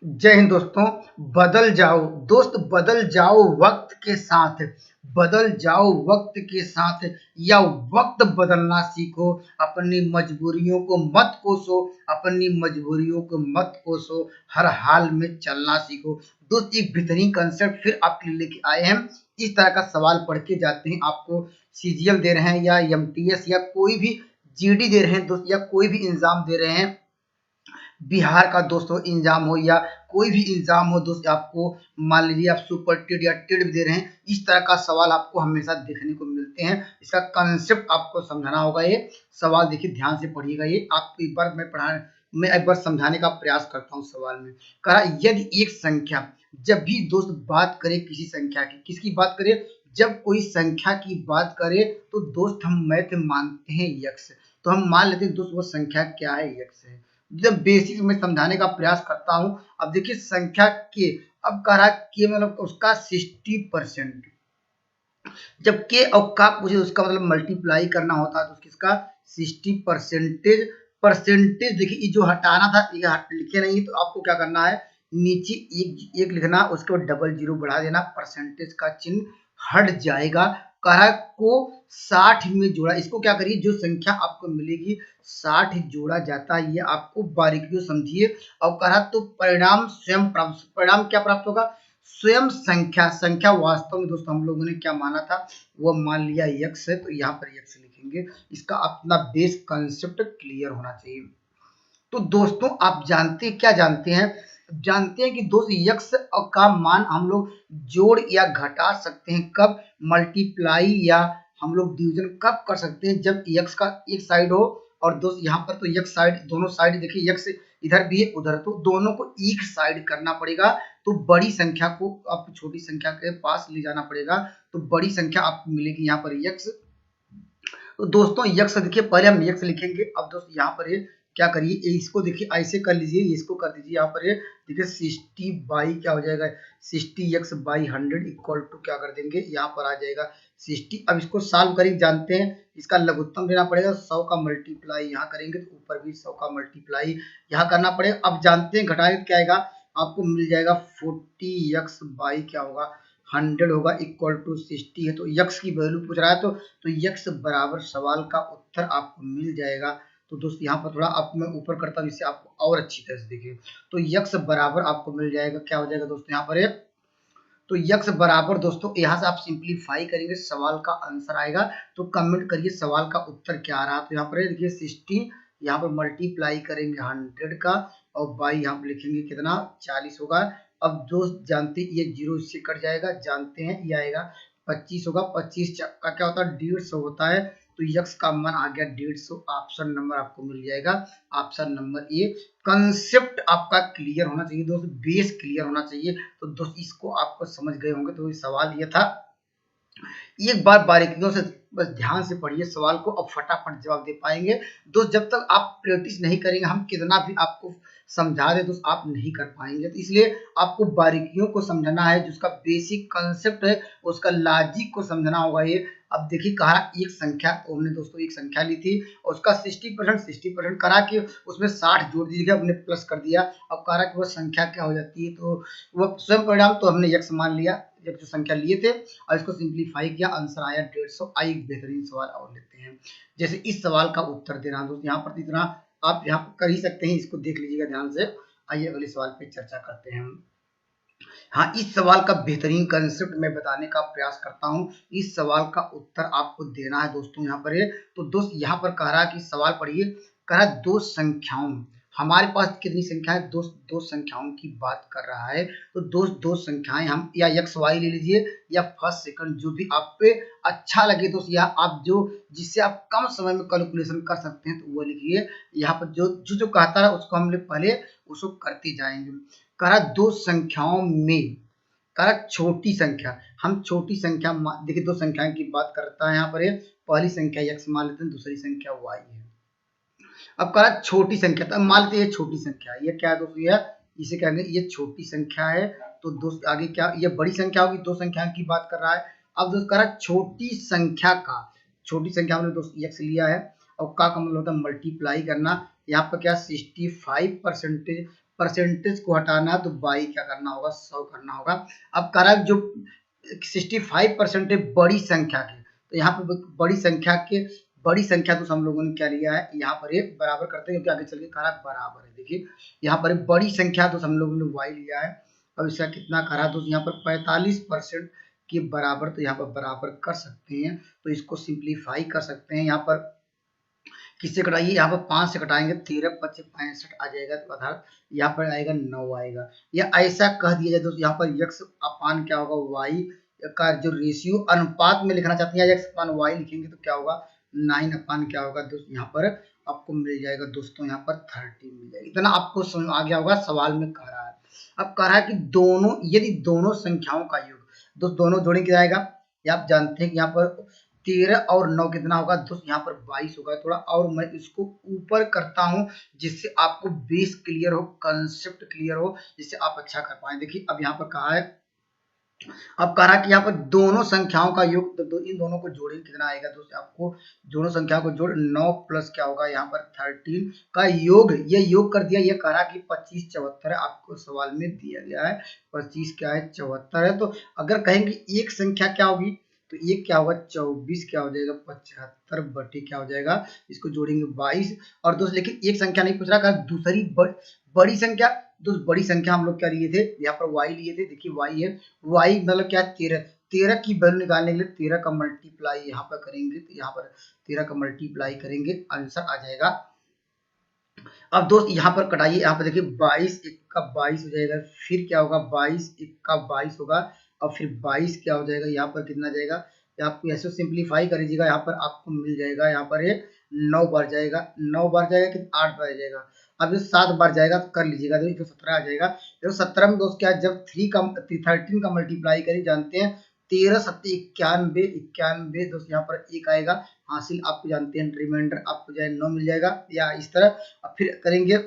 जय हिंद दोस्तों। बदल जाओ दोस्त, बदल जाओ वक्त के साथ, बदल जाओ वक्त के साथ, या वक्त बदलना सीखो। अपनी मजबूरियों को मत कोसो, अपनी मजबूरियों को मत कोसो, हर हाल में चलना सीखो। दोस्त एक बेहतरीन कंसेप्ट फिर आपके लिए लेके आए हैं। इस तरह का सवाल पढ़ के जाते हैं, आपको सीजीएल दे रहे हैं या एमटीएस या कोई भी जीडी दे रहे हैं दोस्त, या कोई भी एग्जाम दे रहे हैं, बिहार का दोस्तों एग्जाम हो या कोई भी एग्जाम हो दोस्त, आपको मान लीजिए आप सुपर टेड या टेड भी दे रहे हैं, इस तरह का सवाल आपको हमेशा देखने को मिलते हैं। इसका कंसेप्ट आपको समझाना होगा। ये सवाल देखिए, ध्यान से पढ़िएगा। ये आपको एक बार मैं एक बार समझाने का प्रयास करता हूँ। सवाल में कहा, यदि एक संख्या, जब भी दोस्त बात करें किसी संख्या की, किसकी बात करें, जब कोई संख्या की बात करें तो दोस्त हम मैथ मानते हैं यक्स, तो हम मान लेते हैं दोस्त वो संख्या क्या है, यक्स है। जब बेसिक में समझाने का प्रयास करता हूं। अब देखिए संख्या के, अब कह रहा के मतलब उसका 60%, जब के और का पूछे उसका मतलब मल्टीप्लाई करना होता है तो किसका 60%। परसेंटेज देखिए, ये जो हटाना था ये लिखे नहीं, तो आपको क्या करना है, नीचे एक एक लिखना, उसके बाद डबल जीरो बढ़ा देना, परसेंटेज का चिन्ह हट जाएगा। कहा को 60 में जोड़ा, इसको क्या करिए, जो संख्या आपको मिलेगी 60 जोड़ा जाता है, ये आपको बारीकियों समझिए। और कहा तो परिणाम स्वयं प्राप्त, परिणाम क्या प्राप्त होगा, स्वयं संख्या। संख्या वास्तव में दोस्तों हम लोगों ने क्या माना था, वो मान लिया यक्स है, तो यहाँ पर यक्स लिखेंगे। इसका अपना बेस कंसेप्ट क्लियर होना चाहिए। तो दोस्तों आप जानते क्या जानते हैं, जानते हैं कि दोस्त यक्स का मान हम लोग जोड़ या घटा सकते हैं कब, मल्टीप्लाई या हम लोग डिवीजन कब कर सकते हैं, जब यक्स का एक साइड हो। और दोस्त यहाँ पर तो यक्स साइड, दोनों साइड देखिए, यक्स इधर भी है उधर, तो दोनों को एक साइड करना पड़ेगा। तो बड़ी संख्या को आपको छोटी संख्या के पास ले जाना पड़ेगा, तो बड़ी संख्या आपको मिलेगी यहाँ पर यक्स। तो दोस्तों यक्स देखिए, पहले हम यक्स लिखेंगे। अब दोस्त यहाँ पर ये क्या करिए, इसको देखिए ऐसे कर लीजिए, इसको कर दीजिए यहाँ पर, ये देखिए 60 बाई क्या हो जाएगा, 60 एक्स बाई 100 इक्वल टू क्या कर देंगे, यहाँ पर आ जाएगा 60। अब इसको सॉल्व करें, जानते हैं इसका लघुत्तम लेना पड़ेगा, 100 का मल्टीप्लाई यहाँ करेंगे तो ऊपर भी 100 का मल्टीप्लाई यहाँ करना पड़ेगा। अब जानते हैं घटाएंगे क्या आएगा, आपको मिल जाएगा 40 एक्स बाई क्या होगा 100 होगा इक्वल टू 60 है। तो यक्स की वैल्यू पूछ रहा है, तो यक्स बराबर सवाल का उत्तर आपको मिल जाएगा। तो दोस्त यहाँ पर थोड़ा आप मैं ऊपर करता हूँ, इससे आपको और अच्छी तरह से देखिए। तो यक्स बराबर आपको मिल जाएगा, क्या हो जाएगा दोस्तों यहाँ पर, तो यक्स बराबर दोस्तों यहाँ से आप सिंप्लीफाई करेंगे, सवाल का आंसर आएगा। तो कमेंट करिए सवाल का उत्तर क्या आ रहा है। तो यहाँ पर देखिए 60, यहाँ पर मल्टीप्लाई करेंगे 100 का, और बाई यहाँ पर लिखेंगे कितना 40 होगा। अब दोस्त जानते ये जीरो इससे कट जाएगा, जानते हैं ये आएगा 25 होगा, 25 का क्या होता है 150 होता है। तो यक्स का मान आ गया 150, ऑप्शन नंबर आपको मिल जाएगा, ऑप्शन नंबर ए। कंसेप्ट आपका क्लियर होना चाहिए दोस्त, बेस क्लियर होना चाहिए। तो दोस्त इसको आपको समझ गए होंगे। तो ये सवाल ये था, एक बार बारीकियों से बस ध्यान से पढ़िए सवाल को, अब फटाफट जवाब दे पाएंगे। दोस्त जब तक आप प्रैक्टिस नहीं करेंगे, हम कितना भी आपको समझा दे दोस्त आप नहीं कर पाएंगे। तो इसलिए आपको बारीकियों को समझना है, जिसका बेसिक कंसेप्ट है उसका लॉजिक को समझना होगा। ये अब देखिए कहा एक संख्या, तो हमने दोस्तों एक संख्या ली थी और उसका 60% करा कि उसमें 60 जोड़ दीजिएगा, हमने प्लस कर दिया। अब कहा कि वह संख्या क्या हो जाती है, तो वह स्वयं परिणाम, तो हमने यक्स मान लिया, जो संख्या लिए थे, और इसको सिंप्लीफाई किया, आंसर आया 150। आइए बेहतरीन सवाल और लेते हैं। जैसे इस सवाल का उत्तर देना दोस्त, यहाँ पर इतना आप यहाँ पर कर ही सकते हैं, इसको देख लीजिएगा ध्यान से। आइए अगले सवाल पे चर्चा करते हैं। हाँ, इस सवाल का बेहतरीन कंसेप्ट मैं बताने का प्रयास करता हूँ। इस सवाल का उत्तर आपको देना है दोस्तों यहाँ पर है। तो दोस्त यहाँ पर कह रहा है कि सवाल पढ़िए, कह रहा है दो संख्याओं, हमारे पास कितनी संख्या है दोस्त, दो संख्याओं की बात कर रहा है। तो दोस्त दो संख्याएं, हम या एक्स वाई ले लीजिए या फर्स्ट सेकंड, जो भी आप पे अच्छा लगे दोस्त, या आप जो जिससे आप कम समय में कैलकुलेशन कर सकते हैं तो वो लिखिए। यहाँ पर जो जो जो कहता है उसको हम लोग पहले उसको करते जाएंगे। करा दो संख्याओं में, करा छोटी संख्या, हम छोटी संख्या देखिए दो संख्याओं की बात करता है यहाँ पर, पहली संख्या x मान लेते हैं, दूसरी संख्या y है। अब करा छोटी संख्या, तो मान लेते हैं ये छोटी संख्या है, ये क्या है दोस्तों, ये इसे कहेंगे ये छोटी संख्या है। तो दोस्त आगे क्या, ये बड़ी संख्या होगी, दो संख्या की बात कर रहा है। अब दोस्त करा छोटी संख्या का, छोटी संख्या हमने दोस्त x लिया है, और का मतलब होता है मल्टीप्लाई करना। यहाँ पर क्या 65% परसेंटेज को हटाना है तो बाई क्या करना होगा, 100 करना होगा। अब कह रहा है जो 65% है बड़ी संख्या की, तो यहाँ पे बड़ी संख्या तो हम लोगों ने क्या लिया है, यहाँ पर ये बराबर करते हैं क्योंकि आगे चल के कह रहा है बराबर है। देखिए यहाँ पर बड़ी संख्या तो हम लोगों ने y लिया है। अब इसका कितना कह रहा है, तो यहाँ पर 45% के बराबर, तो यहाँ पर बराबर कर सकते हैं, तो इसको सिंप्लीफाई कर सकते हैं। यहाँ पर किससे कटाइए, यहाँ पर 5 से कटाएंगे, 13 25 65 आ जाएगा, तो अर्थात यहाँ पर आएगा 9 आएगा। या ऐसा कह दिया जाए दोस्तों, यहाँ पर x अपान क्या होगा, y का जो रेशियो अनुपात में लिखना चाहते हैं, x अपान y लिखेंगे तो क्या होगा, 9 अपान क्या होगा दोस्तों, यहाँ पर आपको मिल जाएगा दोस्तों, यहाँ पर 30 मिल जाएगा। इतना आपको समझ आ गया होगा, सवाल में कह रहा है। अब कह रहा है कि दोनों, यदि दोनों संख्याओं का योग, दोनों जोड़े क्या आएगा, ये आप जानते हैं कि यहाँ पर 13 और 9 कितना होगा दोस्तों, यहाँ पर 22 होगा। थोड़ा और मैं इसको ऊपर करता हूँ जिससे आपको बेस क्लियर हो, कंसेप्ट क्लियर हो, जिससे आप अच्छा कर पाए। देखिए अब यहाँ पर कहा है, अब कह रहा कि यहाँ पर दोनों संख्याओं का योग, तो इन दोनों को जोड़ेंगे कितना आएगा दोस्तों, आपको दोनों संख्याओं को जोड़ 9 प्लस क्या होगा, यहाँ पर 13 का योग, ये योग कर दिया। ये कह रहा कि 25 74 है, आपको सवाल में दिया गया है 25 क्या है 74 है। तो अगर कहेंगे एक संख्या क्या होगी, तो ये क्या होगा 24 क्या हो जाएगा 75 बटे क्या हो जाएगा, इसको जोड़ेंगे 22। और दोस्त लेकिन एक संख्या नहीं पूछ रहा, दूसरी बड़ी संख्या। दोस्त बड़ी संख्या हम लोग क्या लिए थे, यहाँ पर y लिए थे। देखिए y है, y मतलब क्या, 13 की वैल्यू निकालने के लिए 13 का मल्टीप्लाई यहाँ पर करेंगे, तो यहाँ पर 13 का मल्टीप्लाई करेंगे, आंसर आ जाएगा। अब दोस्त यहाँ पर कटाइए, यहाँ पर देखिए 22 1 का 22 हो जाएगा, फिर क्या होगा 22 1 का 22 होगा, और फिर 22 क्या हो जाएगा, यहाँ पर कितना जाएगा, आपको ऐसे सिंप्लीफाई कर लीजिएगा, यहाँ पर आपको मिल जाएगा, यहाँ पर ये 9 बार जाएगा, 9 बार जाएगा कि 8 बार जाएगा। अब ये 7 बार जाएगा तो कर लीजिएगा, तो 17 आ जाएगा। तो 17 में दोस्त क्या है, जब 13 का मल्टीप्लाई करें, जानते हैं 13 7 91 91 दोस्त, यहाँ पर 1 आएगा, हासिल आपको जानते हैं, रिमाइंडर आपको जो है 9 मिल जाएगा, या इस तरह। अब फिर करेंगे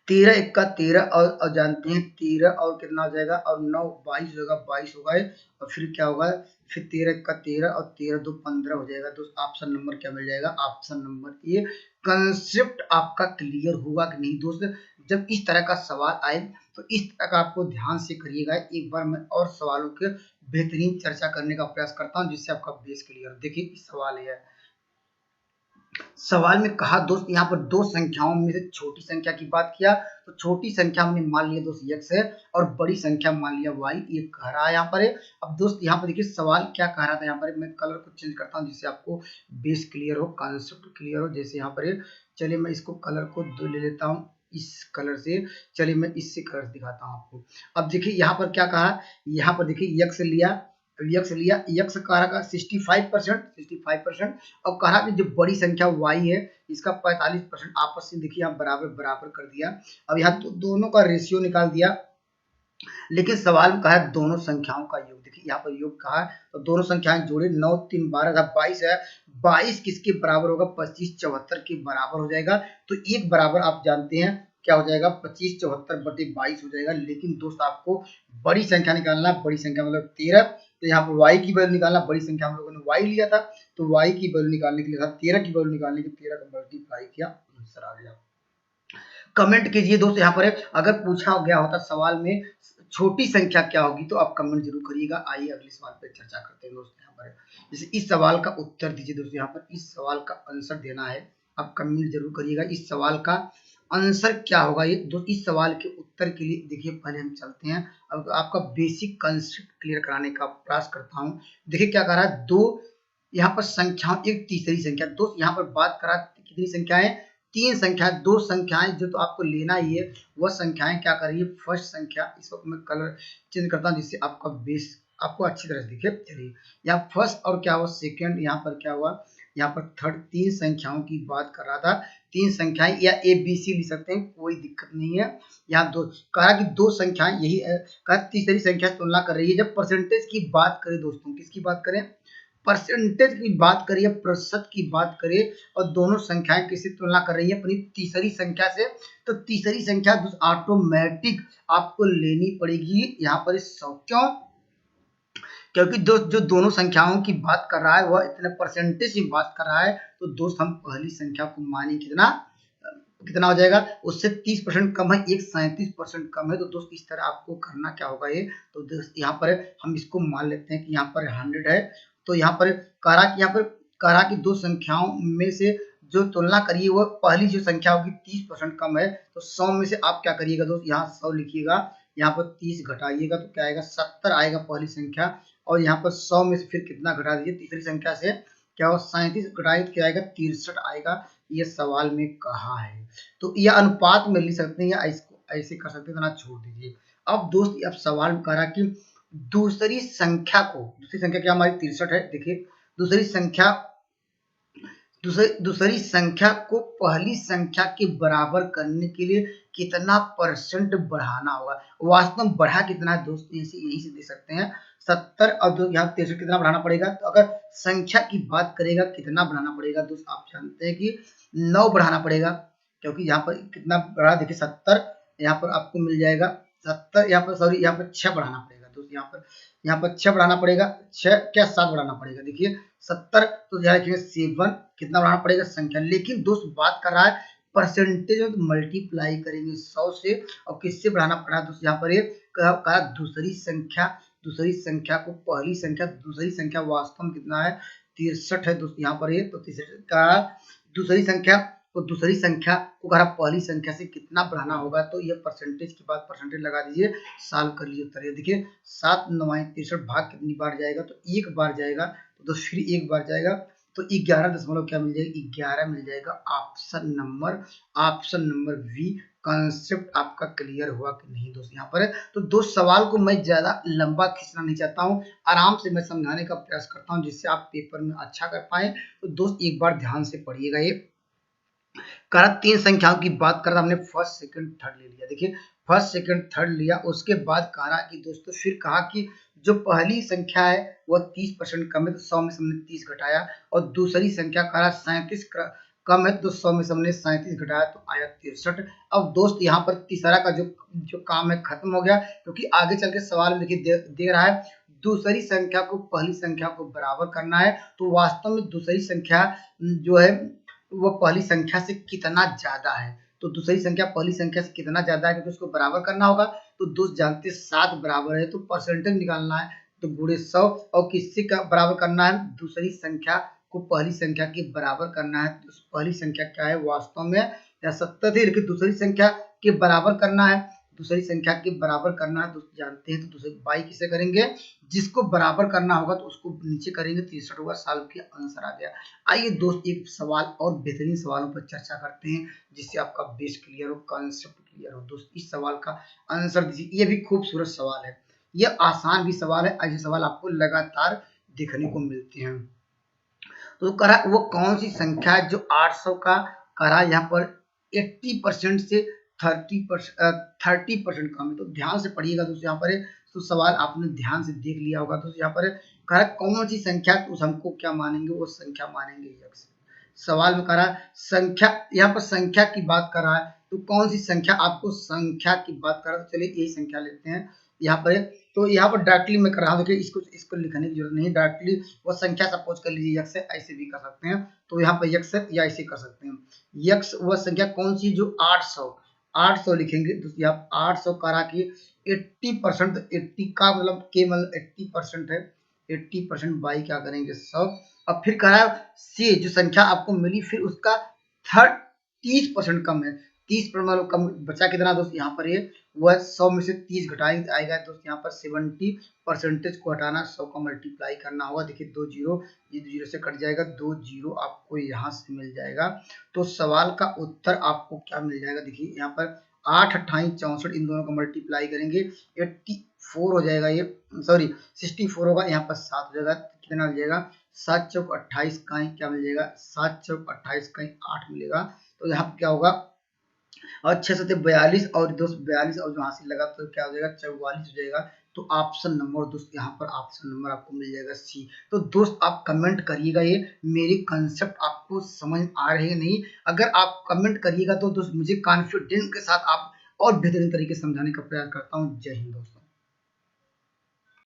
13 1 का 13 और जानते हैं 13 और कितना हो जाएगा, और 9 22 होगा, 22 होगा, और फिर क्या होगा, फिर 13 1 का 13 और 13 2 15 हो जाएगा। तो ऑप्शन नंबर क्या मिल जाएगा, ऑप्शन नंबर ए। कंसेप्ट आपका क्लियर होगा कि नहीं दोस्त, जब इस तरह का सवाल आए तो इस तरह का आपको ध्यान से करिएगा। एक बार मैं और सवालों के बेहतरीन चर्चा करने का प्रयास करता हूं जिससे आपका बेस क्लियर। देखिए इस सवाल है, सवाल में कहा दोस्त, यहाँ पर दो संख्याओं में से छोटी संख्या की बात किया, तो छोटी संख्या हमने मान लिया दोस्त x है, और बड़ी संख्या मान लिया y, ये कह रहा है यहाँ पर है। अब दोस्त यहाँ पर देखिए सवाल क्या कह रहा था, यहाँ पर मैं कलर को चेंज करता हूँ जिससे आपको बेस क्लियर हो, कॉन्सेप्ट क्लियर हो। जैसे यहाँ पर चलिए मैं इसको कलर को ले लेता हूँ इस कलर से, चलिए मैं इससे कलर दिखाता हूँ आपको। अब देखिए यहाँ पर क्या कहा, यहाँ पर देखिए x लिया, x लिया, x कह रहा 65%, और कहा कि जो बड़ी संख्या y है इसका 45%, आपस में देखिए यहाँ बराबर बराबर कर दिया। अब यहाँ दोनों का रेशियो निकाल दिया, लेकिन सवाल में कहा है दोनों संख्याओं का योग। देखिए यहाँ पर योग कहा है, तो दोनों संख्याएं जोड़े, 9 3 12 22 है, 22 किसके बराबर होगा, 25 74 के बराबर हो जाएगा। तो एक बराबर आप जानते हैं क्या हो जाएगा, 25 74 बटे 22 हो जाएगा। लेकिन दोस्त आपको बड़ी संख्या निकालना, बड़ी संख्या मतलब 13, तो यहाँ पर y की वैल्यू निकालना, बड़ी संख्या हम लोगों ने y लिया था, तो y की वैल्यू निकालने के लिए 13 की वैल्यू निकालने के 13 का मल्टीप्लाई किया, आंसर आ गया। कमेंट कीजिए दोस्त, यहाँ पर अगर पूछा गया होता सवाल में छोटी संख्या क्या होगी, तो आप कमेंट जरूर करिएगा। आइए अगले सवाल पे चर्चा करते हैं दोस्त। यहाँ पर जैसे इस सवाल का उत्तर दीजिए दोस्त, यहाँ पर इस सवाल का आंसर देना है, आप कमेंट जरूर करिएगा। इस सवाल का आंसर क्या होगा ये दोस्त, इस सवाल के उत्तर के लिए देखिए पहले हम चलते हैं, अब आपका बेसिक कंसेप्ट क्लियर कराने का प्रयास करता हूँ। देखिए क्या कह रहा है, दो यहाँ पर संख्या, एक तीसरी संख्या। दोस्त यहाँ पर बात करा कितनी संख्याएं, तीन संख्या, दो संख्याएं जो तो आपको लेना ही है, वह संख्याएं क्या कर रही है, फर्स्ट संख्या, इसको मैं कलर चेंज करता हूं जिससे आपका बेस आपको अच्छी तरह से दिखे। चलिए यहाँ फर्स्ट और क्या हुआ सेकंड, यहाँ पर क्या हुआ, यहाँ पर थर्ड, तीन संख्याओं की बात कर रहा था। तीन संख्याएं या ए बी सी लिख सकते हैं, कोई दिक्कत नहीं है। यहाँ दो कहा कि दो संख्याएं, यही कहा तीसरी संख्या से तुलना कर रही है। जब परसेंटेज की बात करें दोस्तों, किसकी बात करें, परसेंटेज की बात करिए, प्रतिशत की बात करें, और दोनों संख्याएं किससे तुलना कर रही है, अपनी तीसरी संख्या से, तो तीसरी संख्या ऑटोमेटिक आपको लेनी पड़ेगी यहाँ पर 100। क्यों, क्योंकि दोस्त जो दोनों संख्याओं की बात कर रहा है वह इतने परसेंटेज की बात कर रहा है, तो दोस्त हम पहली संख्या को माने कितना, तो कितना हो जाएगा, उससे 30% कम है, एक 37% कम है। तो दोस्त इस तरह आपको करना क्या होगा ये, तो दोस्त यहाँ पर हम इसको मान लेते हैं कि यहाँ पर 100 है। तो यहाँ पर करा की दो संख्याओं में से जो तुलना करिए वो पहली जो संख्या होगी 30% कम है। तो 100 में से आप क्या करिएगा दोस्त, यहाँ 100 लिखिएगा, यहाँ पर 30 घटाइएगा तो क्या आएगा, 70 आएगा पहली संख्या। और यहाँ पर 100 में से फिर कितना घटा दीजिए, तीसरी संख्या से क्या हो, 37 घटाए तो क्या आएगा, 63 आएगा। ये सवाल में कहा है। तो यह अनुपात में लिख सकते हैं या इसको ऐसे कर सकते हैं, तो ना छोड़ दीजिए। अब दोस्त अब सवाल में कह रहा कि दूसरी संख्या क्या हमारी 63 है। देखिए दूसरी संख्या को पहली संख्या के बराबर करने के लिए कितना परसेंट बढ़ाना होगा। वास्तव में बढ़ा कितना है दोस्त, यही से दे सकते हैं 70 और यहाँ 63 कितना बढ़ाना पड़ेगा। तो अगर संख्या की बात करेगा कितना बढ़ाना पड़ेगा दोस्त, आप जानते हैं कि 9 बढ़ाना पड़ेगा, क्योंकि यहाँ पर कितना बढ़ा, देखिए 70, यहाँ पर आपको मिल जाएगा 70, यहाँ पर सॉरी यहाँ पर 6 बढ़ाना पड़ेगा दोस्त, यहाँ पर 6 बढ़ाना पड़ेगा, 6 क्या 7 बढ़ाना पड़ेगा। देखिए 70 तो यहाँ लिखेंगे 7, कितना बढ़ाना पड़ेगा संख्या। लेकिन दोस्त बात कर रहा है परसेंटेज में, तो मल्टीप्लाई करेंगे 100 से, और किससे बढ़ाना पड़ा दोस्त, यहाँ पर ये कहा दूसरी संख्या को पहली संख्या, दूसरी संख्या वास्तव में कितना है 63 है दोस्त, यहाँ पर ये तो 63 का दूसरी संख्या को कहा पहली संख्या से कितना बढ़ाना होगा। तो ये परसेंटेज की बात, परसेंटेज लगा दीजिए, सॉल्व कर लीजिए उत्तर। देखिए 7 9 63 भाग कितनी बार जाएगा, तो एक बार जाएगा, तो फिर एक बार जाएगा, तो 11 दशमलव क्या मिल जाएगा, 11 मिल जाएगा। Option number V. कॉन्सेप्ट आपका क्लियर हुआ कि नहीं दोस्त यहाँ पर। तो दोस्त सवाल को मैं ज्यादा लंबा खींचना नहीं चाहता हूँ, आराम से मैं समझाने का प्रयास करता हूँ जिससे आप पेपर में अच्छा कर पाए। तो दोस्त एक बार ध्यान से पढ़िएगा। ये करा 3 संख्याओं की बात कर रहा, हमने फर्स्ट सेकंड थर्ड ले लिया। देखिए फर्स्ट सेकंड थर्ड लिया, उसके बाद कहा कि दोस्तों फिर कहा कि जो पहली संख्या है वह 30% कम है, तो 100 में से हमने 30 घटाया। और दूसरी संख्या कहा 37 कम है, तो 100 में से हमने 37 घटाया तो आया 63। अब दोस्त यहाँ पर तीसरा का जो काम है खत्म हो गया, क्योंकि आगे चल के सवाल में देखिए दे रहा है दूसरी संख्या को पहली संख्या को बराबर करना है। तो वास्तव में दूसरी संख्या जो है वो पहली संख्या से कितना ज्यादा है। तो दूसरी संख्या पहली संख्या से कितना ज्यादा है, क्योंकि उसको बराबर करना होगा। तो दोस्त जानते 7 बराबर है, तो परसेंटेज निकालना है, तो गुणे 100। और किससे का बराबर करना है, दूसरी संख्या को पहली संख्या के बराबर करना है। तो पहली संख्या क्या है वास्तव में या 70 थी, लेकिन दूसरी संख्या के बराबर करना है, दूसरी संख्या के बराबर करना है। दोस्त जानते हैं तो दूसरे बाई किसे करेंगे, जिसको बराबर करना होगा तो उसको नीचे करेंगे, 63 होगा, सॉल्व किया, आंसर आ गया। आइए दोस्त एक सवाल और बेहतरीन सवालों पर चर्चा करते हैं जिससे आपका बेस क्लियर हो, कॉन्सेप्ट क्लियर हो। दोस्त इस सवाल का आंसर दीजिए, ये भी खूबसूरत सवाल है, ये आसान भी सवाल है, ऐसे सवाल आपको लगातार देखने को मिलते हैं। तो करा वो कौन सी संख्या है जो 800 का करा यहाँ पर 80% से 30% कम है। तो ध्यान से पढ़िएगा दोस्तों, यहाँ पर तो सवाल आपने ध्यान से देख लिया होगा। तो यहाँ पर कह रहा कौन सी संख्या, तो हमको क्या मानेंगे, वो संख्या मानेंगे यक्ष। सवाल में कह रहा संख्या, यहाँ पर संख्या की बात कर रहा है, तो कौन सी संख्या, आपको संख्या की बात कर रहा है, तो चलिए यही संख्या लेते हैं यहाँ पर। तो यहाँ पर डायरेक्टली मैं कर रहा हूँ, देखिए इसको लिखने की जरूरत नहीं, डायरेक्टली वो संख्या सपोज कर लीजिए यक्ष है, ऐसे भी कर सकते हैं। तो यहाँ पर यक्ष या ऐसे कर सकते हैं, यक्ष वह संख्या कौन सी जो 800 लिखेंगे। तो यहाँ 800 करा की 80%, 80 का मतलब के मतलब 80% है, 80% बाई क्या करेंगे 100। अब फिर कह रहा है से जो संख्या आपको मिली फिर उसका 30% कम है, 30% मतलब कम बचा कितना दोस्त, यहाँ पर ये वह 100 में से 30 घटाएंगे आएगा दोस्त, यहाँ पर 70% को हटाना, 100 का मल्टीप्लाई करना होगा। देखिए 2 जीरो, ये 2 जीरो से कट जाएगा, 2 जीरो आपको यहाँ से मिल जाएगा। तो सवाल का उत्तर आपको क्या मिल जाएगा, देखिए यहाँ पर 8 28 64, इन दोनों का मल्टीप्लाई करेंगे 84 हो जाएगा, ये सॉरी 64 होगा, यहाँ पर 7 हो जाएगा, कितना मिल जाएगा 7 चौक 28 का क्या मिल जाएगा, 7 चौक 28 का 8 मिलेगा। तो यहाँ पर क्या होगा, और 6 से 42 और दोस्त 42 और जो हासिल लगा तो क्या हो जाएगा 44 हो जाएगा। तो ऑप्शन नंबर दोस्त यहाँ पर ऑप्शन नंबर आपको मिल जाएगा सी। तो दोस्त आप कमेंट करिएगा ये मेरी कंसेप्ट आपको समझ आ रहे हैं नहीं, अगर आप कमेंट करिएगा तो दोस्त मुझे कॉन्फिडेंस के साथ आप और बेहतरीन तरीके से समझाने का प्रयास करता हूँ। जय हिंद दोस्त।